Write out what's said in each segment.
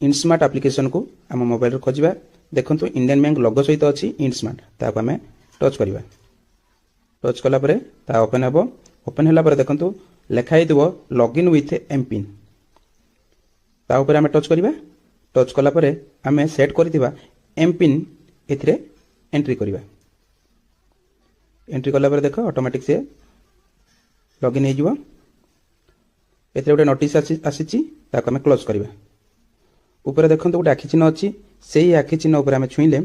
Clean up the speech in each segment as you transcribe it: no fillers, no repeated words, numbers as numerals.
इंडस्मार्ट application को आम mobile खोजा देखो इंडियन बैंक लोगो सहित अच्छी इंडस्मार्ट ताको आम टच करवा टच कलापर ता ओपन हे ओपन है देखो लिखाई लॉगिन विथ एमपिन ता ऊपर आम टच करवा टच कलापर आम सेट कर एमपिन ए एंट्री करवा एंट्री कलापर देख ऑटोमेटिक से लॉगिन हो गोटे नोटिस आसी आम क्लोज करवा ऊपर देखो गोटे आखि चिन्ह अच्छी से ही आखि चिन्ह उपर आम छुईले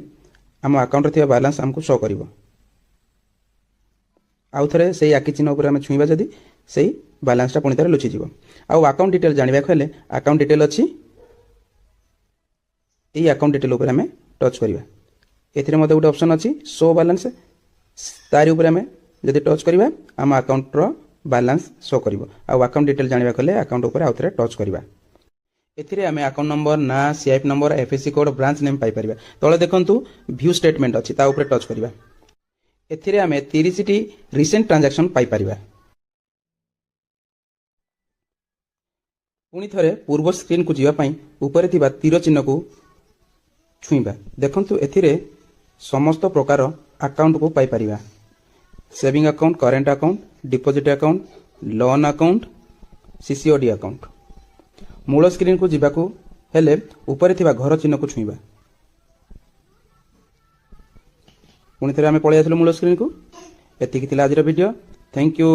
आम अकाउंट रे बैलेंस आमको शो कर आउ थे से आखि चिन्ह उपर आम छुईबा जदि से बैलेंसटा पुणी थे लुचिज आउ अकाउंट डिटेल जानवा हेले अकाउंट डिटेल अच्छी यही अकाउंट डिटेल उपर आम टच करवा ए गोटे ऑप्शन अच्छी शो बैलेंस तारी उपर आम जदि टच करवा आम अकाउंटर बैलेंस शो कर अकाउंट डिटेल जानवा हेले अकाउंट उपर आउ थे टच करवा एथिरे आमे अकाउंट नंबर ना CIF number IFSC code branch name पाई परिबा तळे देखंतु व्यू स्टेटमेंट अछि ता ऊपर टच करबा एथिरे आमे 30 टी रिसेंट ट्रांजैक्शन पाई परिबा पुनी थरे पूर्व स्क्रीन को जिवा पई ऊपर थिबा तीर चिन्ह को छुईबा देखंतु एथिरे समस्त प्रकार अकाउंट को पाई परिबा saving account current account deposit account loan account CCOD account मूल स्क्रीन को जीवाकू हेले ऊपर थिबा घर चिन्ह को छुईबा पुणी थे आम पलि आसलु मूल स्क्रीन को एतिकी थिला आजिर वीडियो थैंक यू।